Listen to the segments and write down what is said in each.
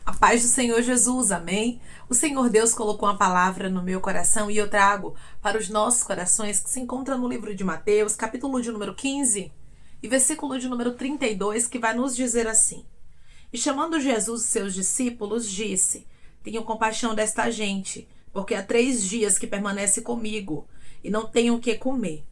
A paz do Senhor Jesus, amém? O Senhor Deus colocou uma palavra no meu coração e eu trago para os nossos corações, que se encontra no livro de Mateus, capítulo de número 15 e versículo de número 32, que vai nos dizer assim: E chamando Jesus os seus discípulos, disse: Tenham compaixão desta gente, porque há 3 dias que permanece comigo e não tenho o que comer.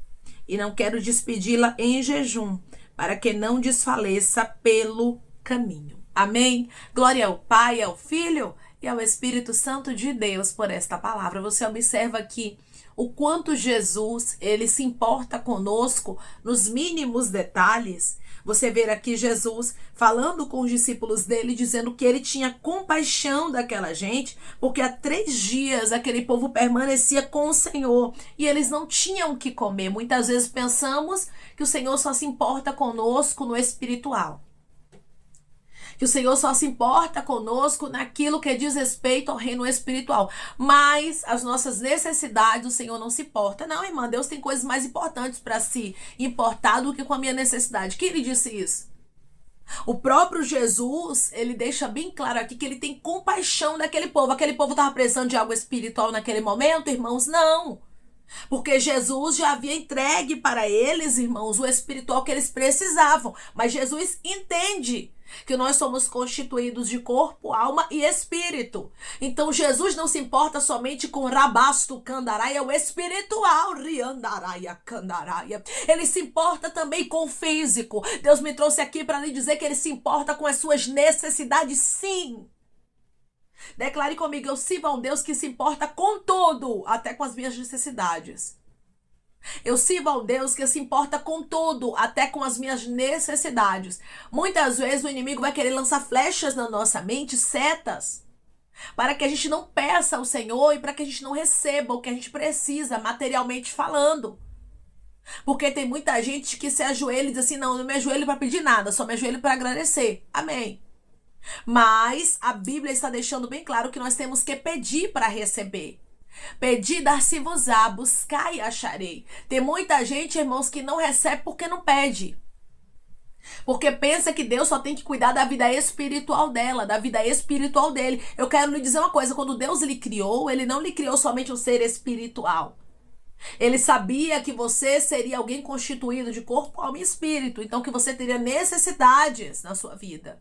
E não quero despedi-la em jejum, para que não desfaleça pelo caminho. Amém? Glória ao Pai, ao Filho e ao Espírito Santo de Deus por esta palavra. Você observa aqui o quanto Jesus, ele se importa conosco nos mínimos detalhes. Você vê aqui Jesus falando com os discípulos dele, dizendo que ele tinha compaixão daquela gente, porque há 3 dias aquele povo permanecia com o Senhor e eles não tinham o que comer. Muitas vezes pensamos que o Senhor só se importa conosco no espiritual, que o Senhor só se importa conosco naquilo que diz respeito ao reino espiritual. Mas as nossas necessidades, o Senhor não se importa. Não, irmã, Deus tem coisas mais importantes para se importar do que com a minha necessidade. Quem lhe disse isso? O próprio Jesus, ele deixa bem claro aqui que ele tem compaixão daquele povo. Aquele povo estava precisando de algo espiritual naquele momento, irmãos? Não. Porque Jesus já havia entregue para eles, irmãos, o espiritual que eles precisavam. Mas Jesus entende que nós somos constituídos de corpo, alma e espírito. Então Jesus não se importa somente com rabasto candaraia, o espiritual, riandaraia candaraia. Ele se importa também com o físico. Deus me trouxe aqui para lhe dizer que ele se importa com as suas necessidades, sim. Declare comigo: eu sirvo a um Deus que se importa com tudo, até com as minhas necessidades. Eu sirvo a um Deus que se importa com tudo, até com as minhas necessidades. Muitas vezes o inimigo vai querer lançar flechas na nossa mente, setas, para que a gente não peça ao Senhor e para que a gente não receba o que a gente precisa, materialmente falando. Porque tem muita gente que se ajoelha e diz assim: não, eu não me ajoelho para pedir nada, só me ajoelho para agradecer. Amém. Mas a Bíblia está deixando bem claro que nós temos que pedir para receber. Pedir, dar-se-vos-á, buscar e acharei. Tem muita gente, irmãos, que não recebe porque não pede. Porque pensa que Deus só tem que cuidar da vida espiritual dela, da vida espiritual dele. Eu quero lhe dizer uma coisa: quando Deus lhe criou, ele não lhe criou somente um ser espiritual. Ele sabia que você seria alguém constituído de corpo, alma e espírito. Então que você teria necessidades na sua vida.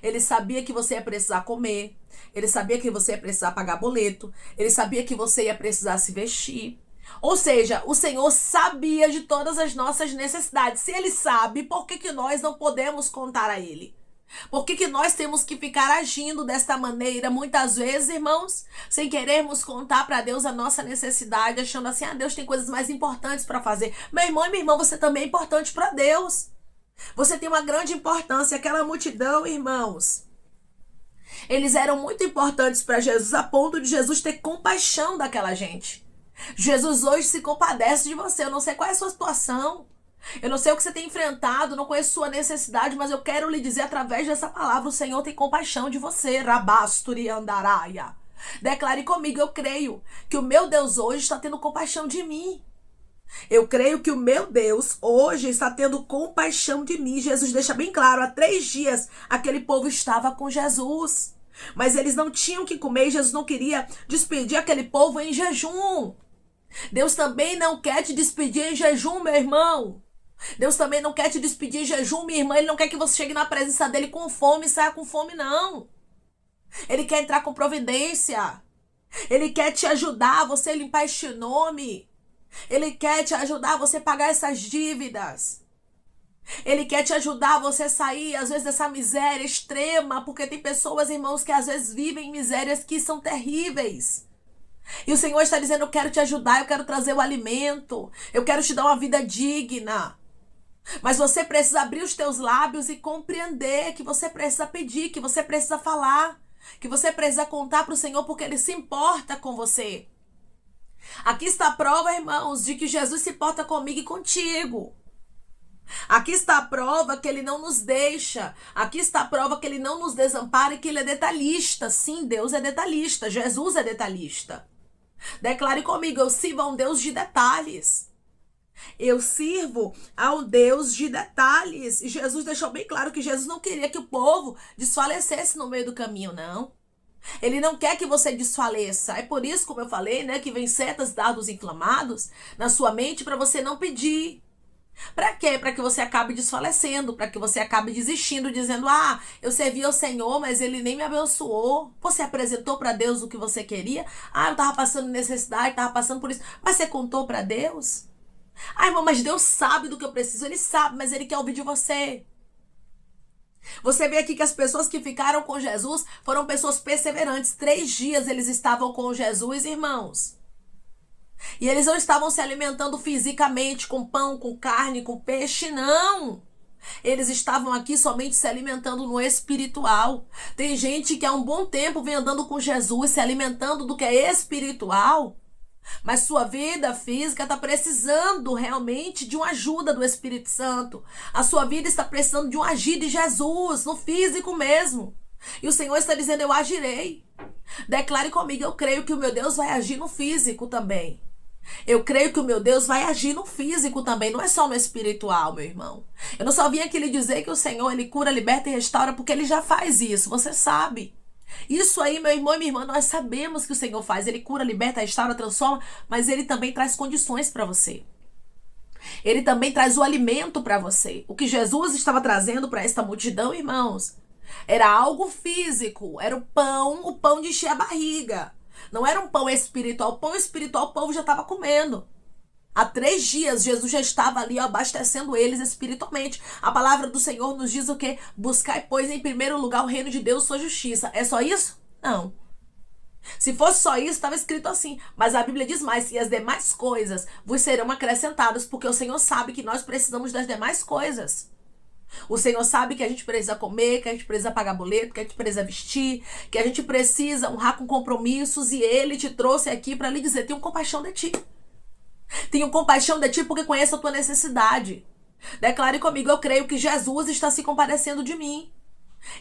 Ele sabia que você ia precisar comer. Ele sabia que você ia precisar pagar boleto. Ele sabia que você ia precisar se vestir. Ou seja, o Senhor sabia de todas as nossas necessidades. Se Ele sabe, por que nós não podemos contar a Ele? Por que nós temos que ficar agindo desta maneira, muitas vezes, irmãos, sem querermos contar para Deus a nossa necessidade, achando assim: ah, Deus tem coisas mais importantes para fazer. Meu irmão e minha irmã, você também é importante para Deus. Você tem uma grande importância. Aquela multidão, irmãos, eles eram muito importantes para Jesus, a ponto de Jesus ter compaixão daquela gente. Jesus hoje se compadece de você. Eu não sei qual é a sua situação, eu não sei o que você tem enfrentado, não conheço sua necessidade, mas eu quero lhe dizer através dessa palavra: o Senhor tem compaixão de você. Rabasturi andaraia. Declare comigo: eu creio que o meu Deus hoje está tendo compaixão de mim. Eu creio que o meu Deus hoje está tendo compaixão de mim. Jesus deixa bem claro: há 3 dias aquele povo estava com Jesus, mas eles não tinham o que comer e Jesus não queria despedir aquele povo em jejum. Deus também não quer te despedir em jejum, meu irmão. Deus também não quer te despedir em jejum, minha irmã. Ele não quer que você chegue na presença dele com fome e saia com fome, não. Ele quer entrar com providência. Ele quer te ajudar a você limpar este nome. Ele quer te ajudar a você pagar essas dívidas. Ele quer te ajudar a você sair, às vezes, dessa miséria extrema. Porque tem pessoas, irmãos, que às vezes vivem misérias que são terríveis. E o Senhor está dizendo: eu quero te ajudar, eu quero trazer o alimento, eu quero te dar uma vida digna. Mas você precisa abrir os teus lábios e compreender que você precisa pedir, que você precisa falar, que você precisa contar para o Senhor, porque Ele se importa com você. Aqui está a prova, irmãos, de que Jesus se importa comigo e contigo. Aqui está a prova que Ele não nos deixa. Aqui está a prova que Ele não nos desampara e que Ele é detalhista. Sim, Deus é detalhista. Jesus é detalhista. Declare comigo: eu sirvo a um Deus de detalhes. Eu sirvo ao Deus de detalhes. E Jesus deixou bem claro que Jesus não queria que o povo desfalecesse no meio do caminho, não. Ele não quer que você desfaleça. É por isso, como eu falei, né, que vem setas, dardos inflamados na sua mente para você não pedir. Para quê? Para que você acabe desfalecendo, para que você acabe desistindo, dizendo: "Ah, eu servi ao Senhor, mas ele nem me abençoou". Você apresentou para Deus o que você queria? "Ah, eu tava passando necessidade, tava passando por isso". Mas você contou para Deus? "Ah, irmão, mas Deus sabe do que eu preciso". Ele sabe, mas ele quer ouvir de você. Você vê aqui que as pessoas que ficaram com Jesus foram pessoas perseverantes. 3 dias eles estavam com Jesus, irmãos. E eles não estavam se alimentando fisicamente com pão, com carne, com peixe, não. Eles estavam aqui somente se alimentando no espiritual. Tem gente que há um bom tempo vem andando com Jesus, se alimentando do que é espiritual, mas sua vida física está precisando realmente de uma ajuda do Espírito Santo. A sua vida está precisando de um agir de Jesus, no físico mesmo. E o Senhor está dizendo: eu agirei. Declare comigo: eu creio que o meu Deus vai agir no físico também. Eu creio que o meu Deus vai agir no físico também, não é só no espiritual, meu irmão. Eu não só vim aqui lhe dizer que o Senhor, ele cura, liberta e restaura, porque ele já faz isso, você sabe. Isso aí, meu irmão e minha irmã, nós sabemos que o Senhor faz. Ele cura, liberta, restaura, transforma, mas ele também traz condições para você. Ele também traz o alimento para você. O que Jesus estava trazendo para esta multidão, irmãos, era algo físico, era o pão de encher a barriga. Não era um pão espiritual. O pão espiritual o povo já estava comendo. Há 3 dias, Jesus já estava ali abastecendo eles espiritualmente. A palavra do Senhor nos diz o quê? Buscai, pois, em primeiro lugar o reino de Deus e sua justiça. É só isso? Não. Se fosse só isso, estava escrito assim. Mas a Bíblia diz mais: e as demais coisas vos serão acrescentadas, porque o Senhor sabe que nós precisamos das demais coisas. O Senhor sabe que a gente precisa comer, que a gente precisa pagar boleto, que a gente precisa vestir, que a gente precisa honrar com compromissos, e Ele te trouxe aqui para lhe dizer: tenho compaixão de ti. Tenho compaixão de ti porque conheço a tua necessidade. Declare comigo: eu creio que Jesus está se compadecendo de mim.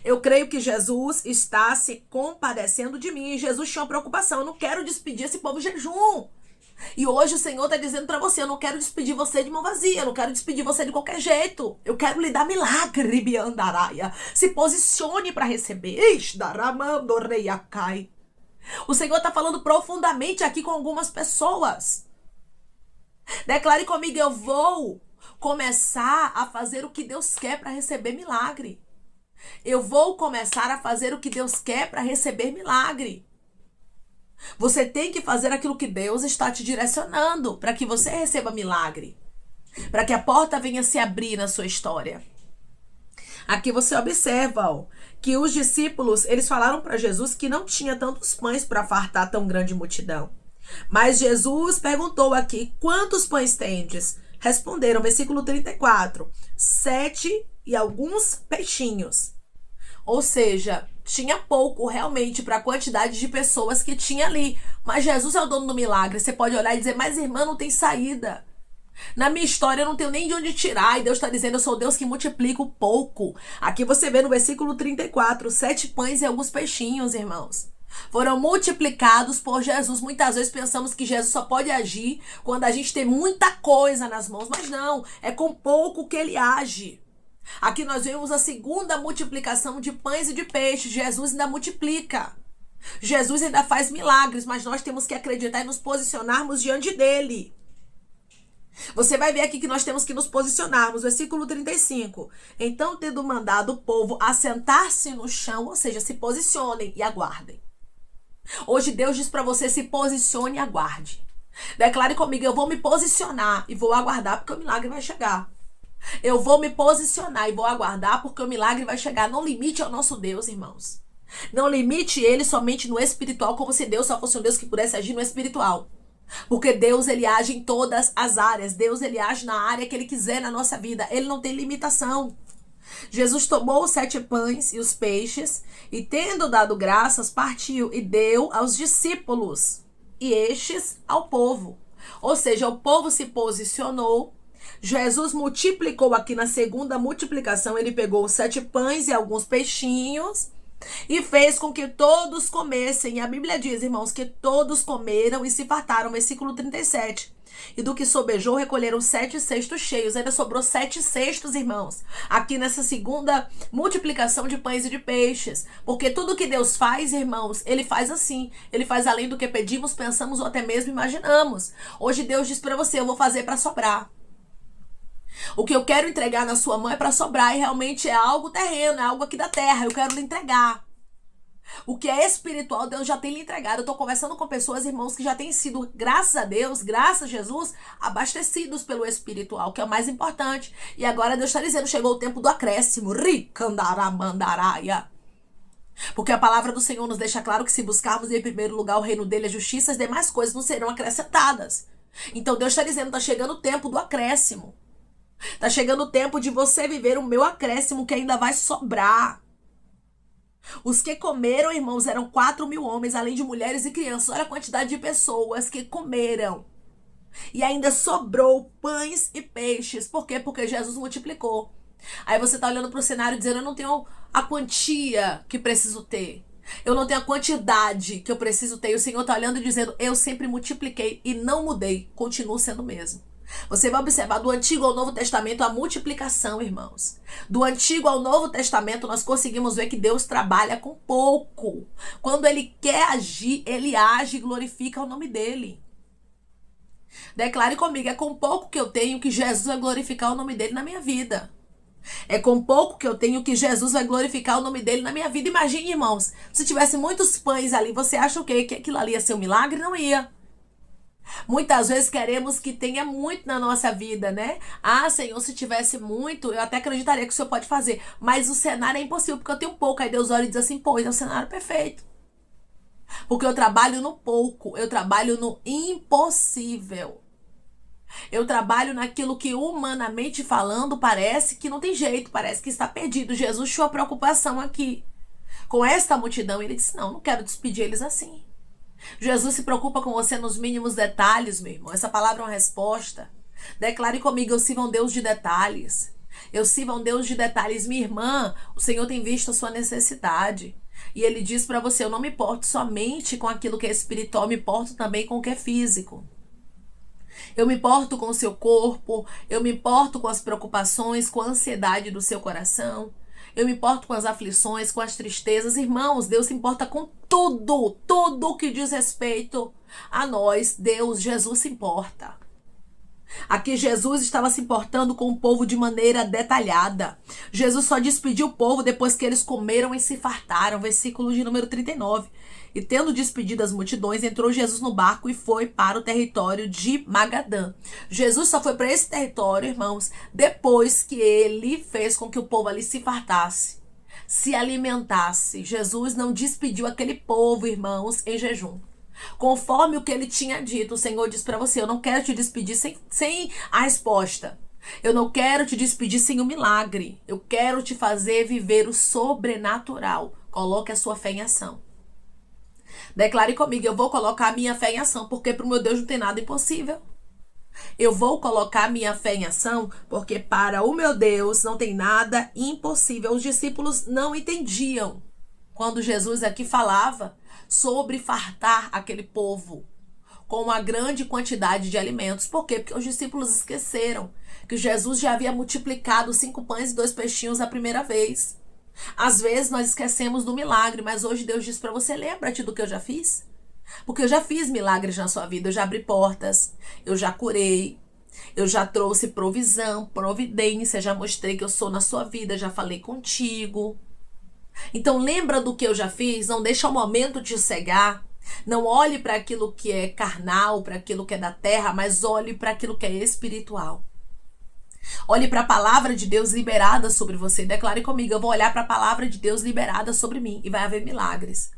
Eu creio que Jesus está se compadecendo de mim. E Jesus tinha uma preocupação: eu não quero despedir esse povo em jejum. E hoje o Senhor está dizendo para você: eu não quero despedir você de mão vazia, eu não quero despedir você de qualquer jeito. Eu quero lhe dar milagre, biandaraia. Se posicione para receber. O Senhor está falando profundamente aqui com algumas pessoas. Declare comigo: eu vou começar a fazer o que Deus quer para receber milagre. Eu vou começar a fazer o que Deus quer para receber milagre. Você tem que fazer aquilo que Deus está te direcionando para que você receba milagre. Para que a porta venha se abrir na sua história. Aqui você observa, ó, que os discípulos, eles falaram para Jesus que não tinha tantos pães para fartar tão grande multidão. Mas Jesus perguntou aqui: quantos pães tendes? Responderam, versículo 34, 7 e alguns peixinhos. Ou seja, tinha pouco realmente para a quantidade de pessoas que tinha ali. Mas Jesus é o dono do milagre. Você pode olhar e dizer: mas irmã, não tem saída. Na minha história eu não tenho nem de onde tirar. E Deus está dizendo: eu sou Deus que multiplica o pouco. Aqui você vê no versículo 34, 7 pães e alguns peixinhos, irmãos. Foram multiplicados por Jesus. Muitas vezes pensamos que Jesus só pode agir quando a gente tem muita coisa nas mãos. Mas não, é com pouco que ele age. Aqui nós vemos a segunda multiplicação de pães e de peixes. Jesus ainda multiplica. Jesus ainda faz milagres, mas nós temos que acreditar e nos posicionarmos diante dele. Você vai ver aqui que nós temos que nos posicionarmos. Versículo 35. Então, tendo mandado o povo assentar-se no chão, ou seja, se posicionem e aguardem. Hoje Deus diz para você: se posicione e aguarde. Declare comigo: eu vou me posicionar e vou aguardar porque o milagre vai chegar. Eu vou me posicionar e vou aguardar porque o milagre vai chegar. Não limite ao nosso Deus, irmãos. Não limite ele somente no espiritual, como se Deus só fosse um Deus que pudesse agir no espiritual. Porque Deus, ele age em todas as áreas. Deus, ele age na área que ele quiser na nossa vida. Ele não tem limitação. Jesus tomou os 7 pães e os peixes e, tendo dado graças, partiu e deu aos discípulos e estes ao povo. Ou seja, o povo se posicionou. Jesus multiplicou aqui na segunda multiplicação. Ele pegou os 7 pães e alguns peixinhos E fez com que todos comessem. E a Bíblia diz, irmãos, que todos comeram e se fartaram. Versículo 37. E do que sobejou, recolheram 7 cestos cheios. Ainda sobrou 7 cestos, irmãos. Aqui nessa segunda multiplicação de pães e de peixes. Porque tudo que Deus faz, irmãos, Ele faz assim. Ele faz além do que pedimos, pensamos ou até mesmo imaginamos. Hoje Deus diz para você, eu vou fazer para sobrar. O que eu quero entregar na sua mão é para sobrar, e realmente é algo terreno, é algo aqui da terra, eu quero lhe entregar. O que é espiritual, Deus já tem lhe entregado. Eu tô conversando com pessoas, irmãos, que já têm sido, graças a Deus, graças a Jesus, abastecidos pelo espiritual, que é o mais importante. E agora Deus está dizendo, chegou o tempo do acréscimo. Ricandaramandaraya. Porque a palavra do Senhor nos deixa claro que se buscarmos em primeiro lugar o reino dele, a justiça, as demais coisas não serão acrescentadas. Então Deus está dizendo, está chegando o tempo do acréscimo. Tá chegando o tempo de você viver o meu acréscimo que ainda vai sobrar. Os que comeram, irmãos, eram 4.000 homens, além de mulheres e crianças. Olha a quantidade de pessoas que comeram. E ainda sobrou pães e peixes. Por quê? Porque Jesus multiplicou. Aí você tá olhando pro cenário dizendo, eu não tenho a quantia que preciso ter. Eu não tenho a quantidade que eu preciso ter. E o Senhor tá olhando e dizendo, eu sempre multipliquei e não mudei. Continuo sendo o mesmo. Você vai observar do Antigo ao Novo Testamento a multiplicação, irmãos. Do Antigo ao Novo Testamento nós conseguimos ver que Deus trabalha com pouco. Quando Ele quer agir, Ele age e glorifica o nome dEle. Declare comigo, é com pouco que eu tenho que Jesus vai glorificar o nome dEle na minha vida. É com pouco que eu tenho que Jesus vai glorificar o nome dEle na minha vida. Imagine, irmãos, se tivesse muitos pães ali, você acha o quê? Que aquilo ali ia ser um milagre? Não ia. Muitas vezes queremos que tenha muito na nossa vida, né? Ah, Senhor, se tivesse muito, eu até acreditaria que o Senhor pode fazer. Mas o cenário é impossível, porque eu tenho pouco. Aí Deus olha e diz assim, pois é o cenário perfeito. Porque eu trabalho no pouco, eu trabalho no impossível. Eu trabalho naquilo que humanamente falando parece que não tem jeito, parece que está perdido. Jesus tinha uma preocupação aqui com esta multidão. Ele disse, não quero despedir eles assim. Jesus se preocupa com você nos mínimos detalhes, meu irmão. Essa palavra é uma resposta. Declare comigo, eu sirvo a um Deus de detalhes. Eu sirvo a um Deus de detalhes. Minha irmã, o Senhor tem visto a sua necessidade. E Ele diz para você, eu não me importo somente com aquilo que é espiritual, eu me importo também com o que é físico. Eu me importo com o seu corpo, eu me importo com as preocupações, com a ansiedade do seu coração. Eu me importo com as aflições, com as tristezas. Irmãos, Deus se importa com tudo que diz respeito a nós. Deus, Jesus se importa. Aqui Jesus estava se importando com o povo de maneira detalhada. Jesus só despediu o povo depois que eles comeram e se fartaram. Versículo de número 39. E tendo despedido as multidões, entrou Jesus no barco e foi para o território de Magadã. Jesus só foi para esse território, irmãos, depois que ele fez com que o povo ali se fartasse, se alimentasse. Jesus não despediu aquele povo, irmãos, em jejum. Conforme o que ele tinha dito, o Senhor disse para você, eu não quero te despedir sem a resposta. Eu não quero te despedir sem o milagre. Eu quero te fazer viver o sobrenatural. Coloque a sua fé em ação. Declare comigo, eu vou colocar a minha fé em ação, porque para o meu Deus não tem nada impossível. Eu vou colocar a minha fé em ação, porque para o meu Deus não tem nada impossível. Os discípulos não entendiam quando Jesus aqui falava sobre fartar aquele povo com uma grande quantidade de alimentos. Por quê? Porque os discípulos esqueceram que Jesus já havia multiplicado 5 pães e 2 peixinhos a primeira vez. Às vezes nós esquecemos do milagre, mas hoje Deus diz para você, lembra-te do que eu já fiz? Porque eu já fiz milagres na sua vida, eu já abri portas, eu já curei, eu já trouxe provisão, providência, já mostrei que eu sou na sua vida, já falei contigo. Então lembra do que eu já fiz, não deixa o momento te cegar, não olhe para aquilo que é carnal, para aquilo que é da terra, mas olhe para aquilo que é espiritual. Olhe para a palavra de Deus liberada sobre você. Declare comigo, eu vou olhar para a palavra de Deus liberada sobre mim e vai haver milagres.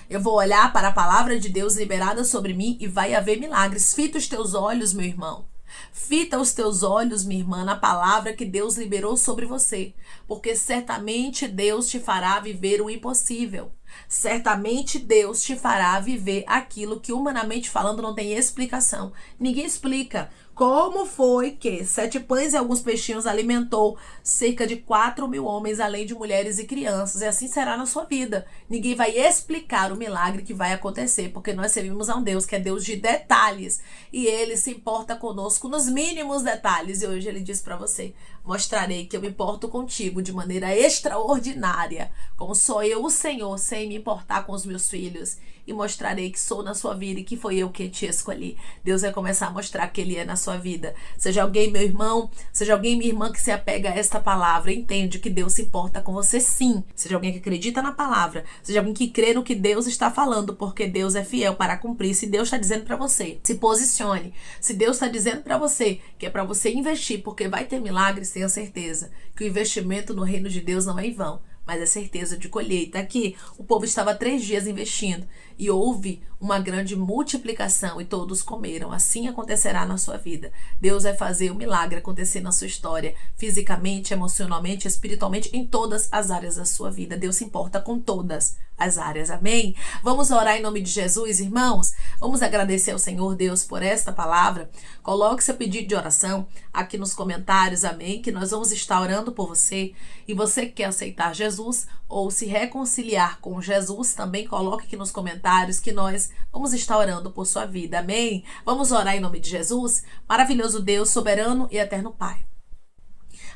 Eu vou olhar para a palavra de Deus liberada sobre mim e vai haver milagres. Fita os teus olhos, meu irmão. Fita os teus olhos, minha irmã, na palavra que Deus liberou sobre você. Porque certamente Deus te fará viver o impossível. Certamente Deus te fará viver aquilo que humanamente falando não tem explicação. Ninguém explica. Como foi que 7 pães e alguns peixinhos alimentou cerca de 4.000 homens, além de mulheres e crianças? E assim será na sua vida. Ninguém vai explicar o milagre que vai acontecer, porque nós servimos a um Deus que é Deus de detalhes. E Ele se importa conosco nos mínimos detalhes. E hoje Ele diz para você: mostrarei que eu me importo contigo de maneira extraordinária, como sou eu, o Senhor, sem me importar com os meus filhos. E mostrarei que sou na sua vida e que foi eu que te escolhi. Deus vai começar a mostrar que Ele é na sua vida. Seja alguém, meu irmão, seja alguém, minha irmã, que se apega a esta palavra, entende que Deus se importa com você, sim. Seja alguém que acredita na palavra, seja alguém que crê no que Deus está falando, porque Deus é fiel para cumprir. Se Deus está dizendo para você, se posicione. Se Deus está dizendo para você que é para você investir, porque vai ter milagres, tenha certeza que o investimento no reino de Deus não é em vão, mas é certeza de colheita. Aqui, o povo estava 3 dias investindo e houve uma grande multiplicação e todos comeram. Assim acontecerá na sua vida. Deus vai fazer o milagre acontecer na sua história, fisicamente, emocionalmente, espiritualmente, em todas as áreas da sua vida. Deus se importa com todas as áreas. Amém? Vamos orar em nome de Jesus, irmãos? Vamos agradecer ao Senhor Deus por esta palavra. Coloque seu pedido de oração aqui nos comentários, amém? Que nós vamos estar orando por você. E você que quer aceitar Jesus ou se reconciliar com Jesus, também coloque aqui nos comentários que nós vamos estar orando por sua vida, amém? Vamos orar em nome de Jesus? Maravilhoso Deus, soberano e eterno Pai.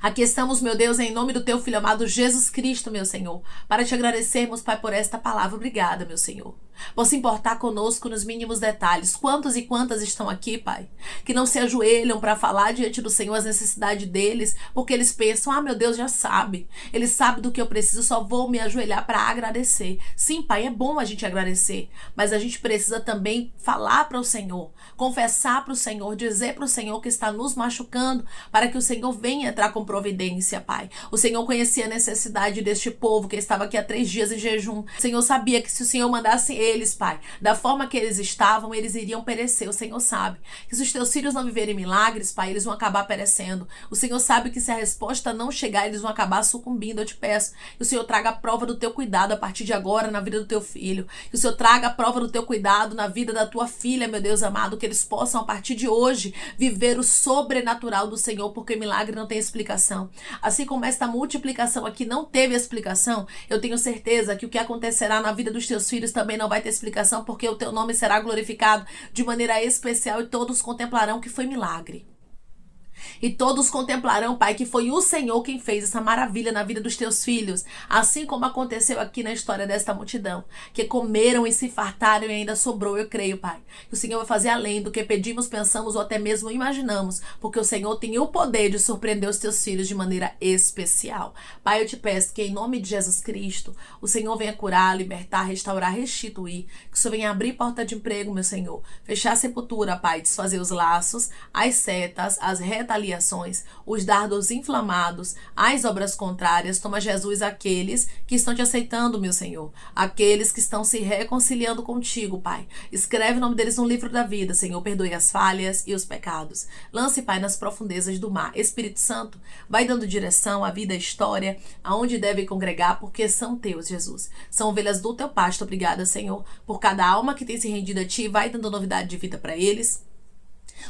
Aqui estamos, meu Deus, em nome do teu Filho amado Jesus Cristo, meu Senhor, para te agradecermos, Pai, por esta palavra. Obrigada, meu Senhor, por se importar conosco nos mínimos detalhes. Quantos e quantas estão aqui, Pai, que não se ajoelham para falar diante do Senhor as necessidades deles, porque eles pensam: ah, meu Deus já sabe, Ele sabe do que eu preciso, só vou me ajoelhar para agradecer. Sim, Pai, é bom a gente agradecer, mas a gente precisa também falar para o Senhor, confessar para o Senhor, dizer para o Senhor que está nos machucando, para que o Senhor venha entrar com providência, Pai. O Senhor conhecia a necessidade deste povo que estava aqui há 3 dias em jejum. O Senhor sabia que se o Senhor mandasse eles, Pai, da forma que eles estavam, eles iriam perecer. O Senhor sabe que se os teus filhos não viverem milagres, Pai, eles vão acabar perecendo. O Senhor sabe que se a resposta não chegar, eles vão acabar sucumbindo. Eu te peço que o Senhor traga a prova do teu cuidado a partir de agora na vida do teu filho. Que o Senhor traga a prova do teu cuidado na vida da tua filha, meu Deus amado, que eles possam a partir de hoje viver o sobrenatural do Senhor, porque milagre não tem explicação. Assim como esta multiplicação aqui não teve explicação, eu tenho certeza que o que acontecerá na vida dos teus filhos também não vai ter explicação, porque o teu nome será glorificado de maneira especial e todos contemplarão que foi milagre. E todos contemplarão, Pai, que foi o Senhor quem fez essa maravilha na vida dos teus filhos. Assim como aconteceu aqui na história desta multidão, que comeram e se fartaram e ainda sobrou. Eu creio, Pai, que o Senhor vai fazer além do que pedimos, pensamos ou até mesmo imaginamos, porque o Senhor tem o poder de surpreender os teus filhos de maneira especial. Pai, eu te peço que em nome de Jesus Cristo, o Senhor venha curar, libertar, restaurar, restituir. Que o Senhor venha abrir porta de emprego, meu Senhor. Fechar a sepultura, Pai, desfazer os laços, as setas, as retaliações, os dardos inflamados, as obras contrárias. Toma, Jesus, aqueles que estão te aceitando, meu Senhor, aqueles que estão se reconciliando contigo, Pai. Escreve o nome deles no livro da vida, Senhor. Perdoe as falhas e os pecados. Lance, Pai, nas profundezas do mar. Espírito Santo, vai dando direção à vida, à história, aonde devem congregar, porque são teus, Jesus. São ovelhas do teu pasto. Obrigada, Senhor, por cada alma que tem se rendido a ti. Vai dando novidade de vida para eles.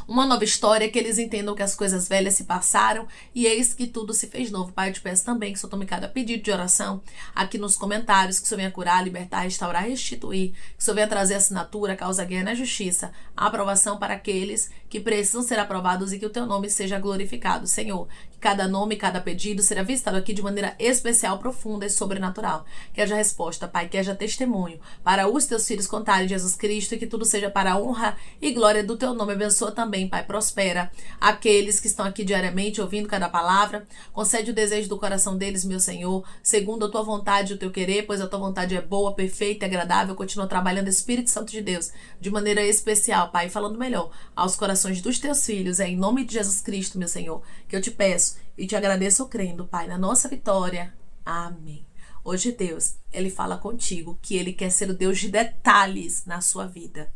Uma nova história, que eles entendam que as coisas velhas se passaram e eis que tudo se fez novo. Pai, eu te peço também que o Senhor tome cada pedido de oração aqui nos comentários, que o Senhor venha curar, libertar, restaurar, restituir, que o Senhor venha trazer assinatura, causa guerra na justiça, a aprovação para aqueles que precisam ser aprovados e que o teu nome seja glorificado, Senhor. Que cada nome, cada pedido será visitado aqui de maneira especial, profunda e sobrenatural. Que haja resposta, Pai, que haja testemunho para os teus filhos contarem Jesus Cristo e que tudo seja para a honra e glória do teu nome. Abençoa também, Pai, prospera aqueles que estão aqui diariamente ouvindo cada palavra. Concede o desejo do coração deles, meu Senhor, segundo a tua vontade e o teu querer, pois a tua vontade é boa, perfeita e agradável. Continua trabalhando, Espírito Santo de Deus, de maneira especial, Pai, falando melhor aos corações dos teus filhos. É em nome de Jesus Cristo, meu Senhor, que eu te peço e te agradeço crendo, Pai, na nossa vitória. Amém. Hoje Deus, Ele fala contigo que Ele quer ser o Deus de detalhes na sua vida.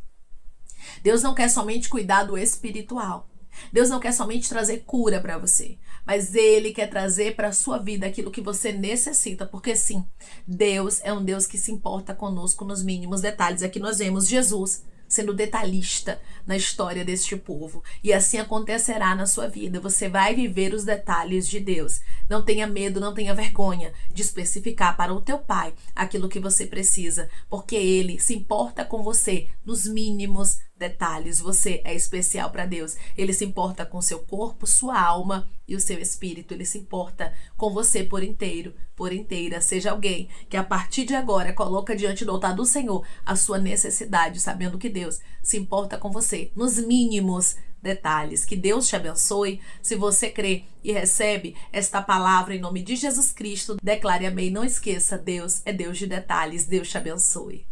Deus não quer somente cuidar do espiritual. Deus não quer somente trazer cura para você, mas Ele quer trazer para a sua vida aquilo que você necessita, porque sim, Deus é um Deus que se importa conosco nos mínimos detalhes. Aqui nós vemos Jesus sendo detalhista na história deste povo. E assim acontecerá na sua vida. Você vai viver os detalhes de Deus. Não tenha medo, não tenha vergonha de especificar para o teu pai aquilo que você precisa, porque Ele se importa com você nos mínimos detalhes. Você é especial para Deus. Ele se importa com seu corpo, sua alma e o seu espírito. Ele se importa com você por inteiro, por inteira. Seja alguém que a partir de agora coloca diante do altar do Senhor a sua necessidade, sabendo que Deus se importa com você nos mínimos detalhes. Que Deus te abençoe. Se você crê e recebe esta palavra em nome de Jesus Cristo, declare amém. Não esqueça, Deus é Deus de detalhes. Deus te abençoe.